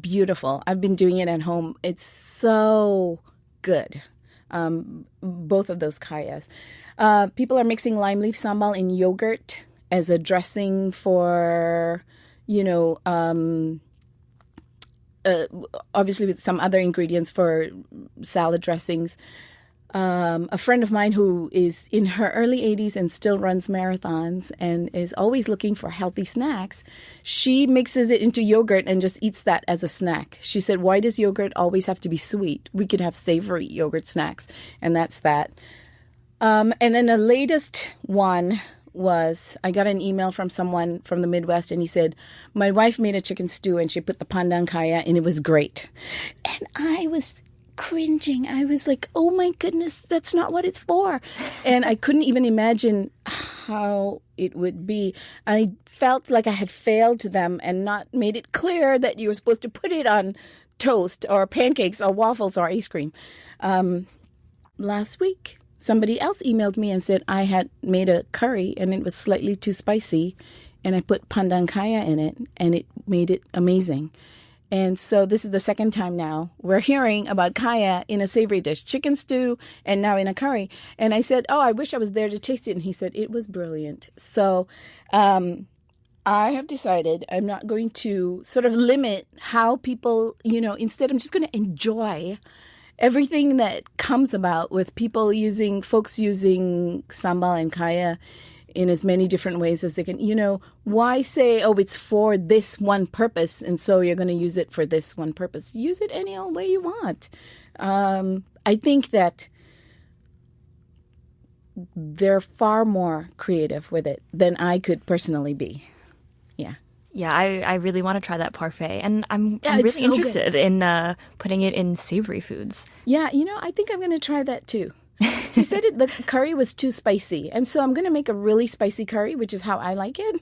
Beautiful. I've been doing it at home. It's so good. Both of those kayas. People are mixing lime leaf sambal in yogurt as a dressing for, obviously with some other ingredients for salad dressings. A friend of mine who is in her early 80s and still runs marathons and is always looking for healthy snacks, she mixes it into yogurt and just eats that as a snack. She said, why does yogurt always have to be sweet? We could have savory yogurt snacks. And that's that. And then the latest one was, I got an email from someone from the Midwest and he said, my wife made a chicken stew and she put the pandan kaya and it was great. And I was cringing. I was like, oh my goodness, that's not what it's for. And I couldn't even imagine how it would be. I felt like I had failed to them and not made it clear that you were supposed to put it on toast or pancakes or waffles or ice cream. Last week, somebody else emailed me and said I had made a curry and it was slightly too spicy and I put pandan kaya in it and it made it amazing. And so this is the second time now we're hearing about kaya in a savory dish, chicken stew, and now in a curry. And I said, oh, I wish I was there to taste it. And he said, it was brilliant. So I have decided I'm not going to sort of limit how people, instead I'm just going to enjoy everything that comes about with folks using sambal and kaya in as many different ways as they can. Why say, oh, it's for this one purpose, and so you're going to use it for this one purpose? Use it any old way you want. I think that they're far more creative with it than I could personally be. Yeah. Yeah, I really want to try that parfait, and I'm really so interested in putting it in savory foods. Yeah, I think I'm going to try that too. He said the curry was too spicy, and so I'm going to make a really spicy curry, which is how I like it,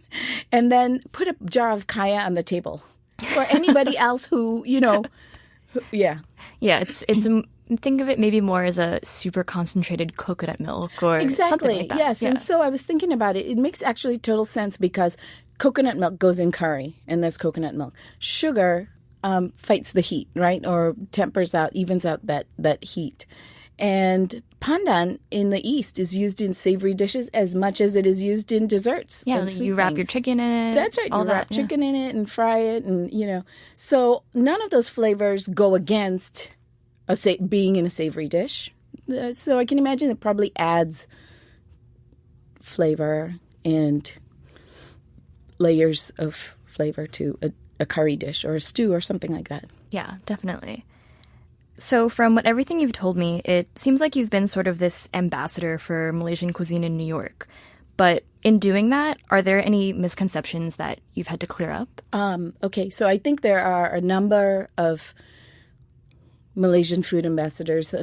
and then put a jar of kaya on the table for anybody else who, yeah. Yeah, it's think of it maybe more as a super concentrated coconut milk or something like that. Yes, yeah. And so I was thinking about it. It makes actually total sense because coconut milk goes in curry, and there's coconut milk. Sugar fights the heat, right, or evens out that heat. And pandan in the East is used in savory dishes as much as it is used in desserts. Yeah, and sweet you wrap things. your chicken in it. That's right. All You wrap that, chicken in it and fry it, and So none of those flavors go against being in a savory dish. So I can imagine it probably adds flavor and layers of flavor to a curry dish or a stew or something like that. Yeah, definitely. So from everything you've told me, it seems like you've been sort of this ambassador for Malaysian cuisine in New York. But in doing that, are there any misconceptions that you've had to clear up? Okay, so I think there are a number of Malaysian food ambassadors.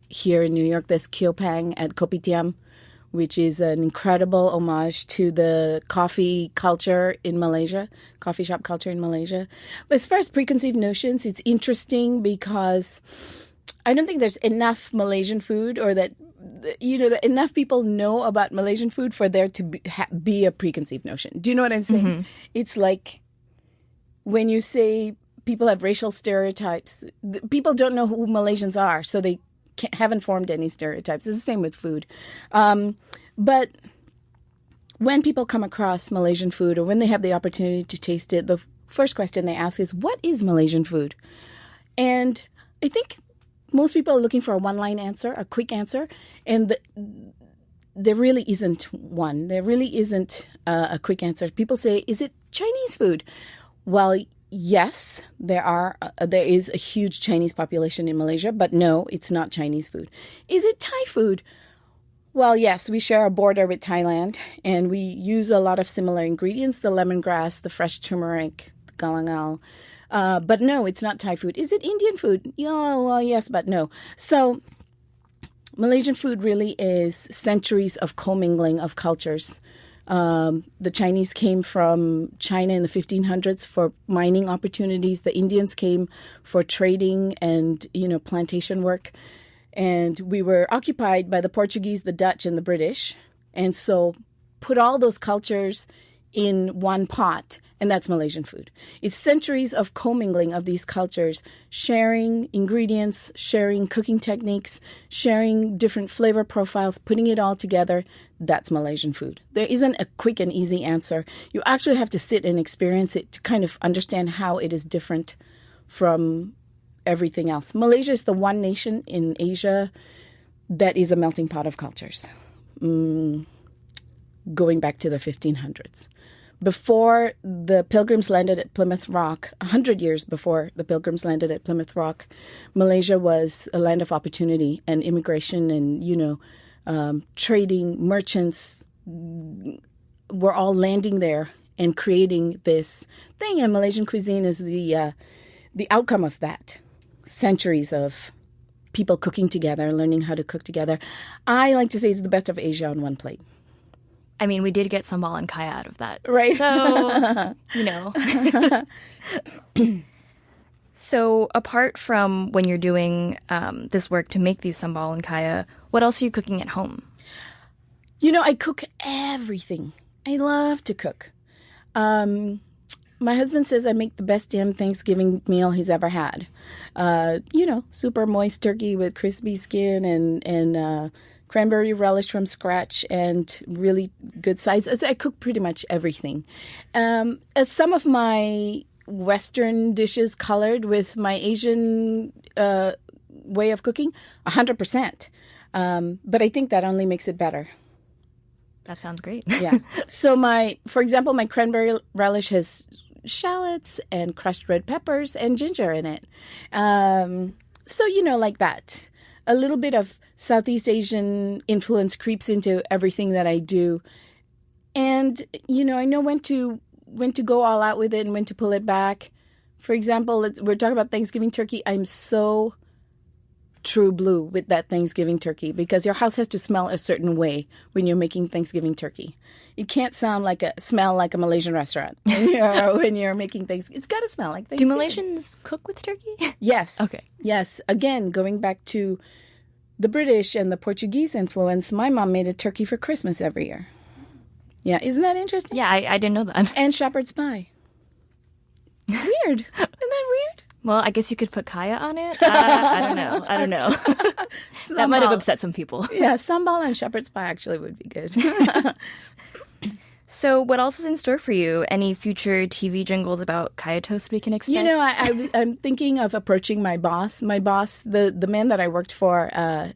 Here in New York, there's Kiopang at Kopitiam, which is an incredible homage to the coffee culture in Malaysia, coffee shop culture in Malaysia. But as far as preconceived notions, it's interesting because I don't think there's enough Malaysian food or that enough people know about Malaysian food for there to be a preconceived notion. Do you know what I'm saying? Mm-hmm. It's like when you say people have racial stereotypes, people don't know who Malaysians are, so they haven't formed any stereotypes. It's the same with food. But when people come across Malaysian food or when they have the opportunity to taste it, the first question they ask is, what is Malaysian food? And I think most people are looking for a one-line answer, a quick answer, and there really isn't one. There really isn't a quick answer. People say, is it Chinese food? Well, yes, there is a huge Chinese population in Malaysia, but no, it's not Chinese food. Is it Thai food? Well, yes, we share a border with Thailand, and we use a lot of similar ingredients, the lemongrass, the fresh turmeric, the galangal. But no, it's not Thai food. Is it Indian food? Yeah, well, yes, but no. So Malaysian food really is centuries of commingling of cultures. The Chinese came from China in the 1500s for mining opportunities. The Indians came for trading and, plantation work. And we were occupied by the Portuguese, the Dutch, and the British. And so put all those cultures in one pot, and that's Malaysian food. It's centuries of commingling of these cultures, sharing ingredients, sharing cooking techniques, sharing different flavor profiles, putting it all together. That's Malaysian food. There isn't a quick and easy answer. You actually have to sit and experience it to kind of understand how it is different from everything else. Malaysia is the one nation in Asia that is a melting pot of cultures, going back to the 1500s. Before the Pilgrims landed at Plymouth Rock, 100 years before the Pilgrims landed at Plymouth Rock, Malaysia was a land of opportunity and immigration and, trading. Merchants were all landing there and creating this thing. And Malaysian cuisine is the outcome of that. Centuries of people cooking together, learning how to cook together. I like to say it's the best of Asia on one plate. I mean, we did get sambal and kaya out of that. Right. So, So apart from when you're doing this work to make these sambal and kaya, what else are you cooking at home? I cook everything. I love to cook. My husband says I make the best damn Thanksgiving meal he's ever had. Super moist turkey with crispy skin and cranberry relish from scratch and really good size. So I cook pretty much everything. Some of my Western dishes colored with my Asian way of cooking, 100%. But I think that only makes it better. That sounds great. Yeah. So for example, my cranberry relish has shallots and crushed red peppers and ginger in it. Like that. A little bit of Southeast Asian influence creeps into everything that I do. And, I know when to go all out with it and when to pull it back. For example, we're talking about Thanksgiving turkey. I'm so true blue with that Thanksgiving turkey because your house has to smell a certain way when you're making Thanksgiving turkey. It can't smell like a Malaysian restaurant when you're making things. It's got to smell like Thanksgiving. Do Malaysians cook with turkey? Yes. Okay. Yes. Again, going back to the British and the Portuguese influence, my mom made a turkey for Christmas every year. Yeah. Isn't that interesting? Yeah, I didn't know that. And shepherd's pie. Weird. Isn't that weird? Well, I guess you could put kaya on it. I don't know. That might have upset some people. Yeah, sambal and shepherd's pie actually would be good. So what else is in store for you? Any future TV jingles about kaya toast we can expect? You know, I'm thinking of approaching my boss. My boss, the man that I worked for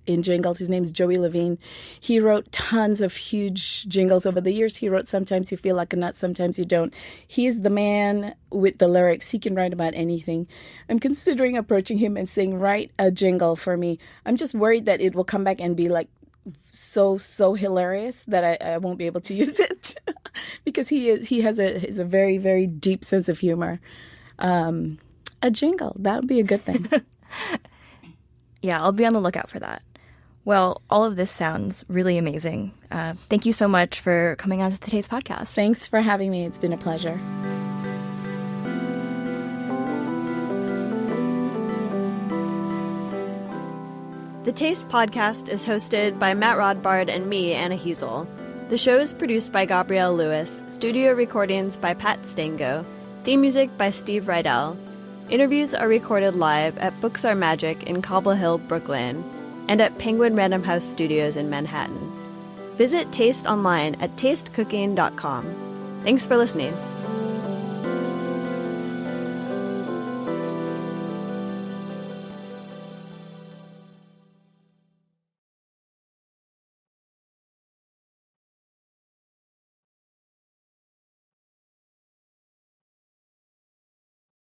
in jingles, his name's Joey Levine. He wrote tons of huge jingles over the years. He wrote Sometimes You Feel Like a Nut, Sometimes You Don't. He is the man with the lyrics. He can write about anything. I'm considering approaching him and saying, write a jingle for me. I'm just worried that it will come back and be like, so hilarious that I won't be able to use it because he has a very, very deep sense of humor. A jingle, that would be a good thing. Yeah, I'll be on the lookout for that. Well, all of this sounds really amazing. Thank you so much for coming on to the Taste Podcast. Thanks for having me. It's been a pleasure. The Taste Podcast is hosted by Matt Rodbard and me, Anna Heasel. The show is produced by Gabrielle Lewis, studio recordings by Pat Stango, theme music by Steve Rydell. Interviews are recorded live at Books Are Magic in Cobble Hill, Brooklyn, and at Penguin Random House Studios in Manhattan. Visit Taste online at tastecooking.com. Thanks for listening.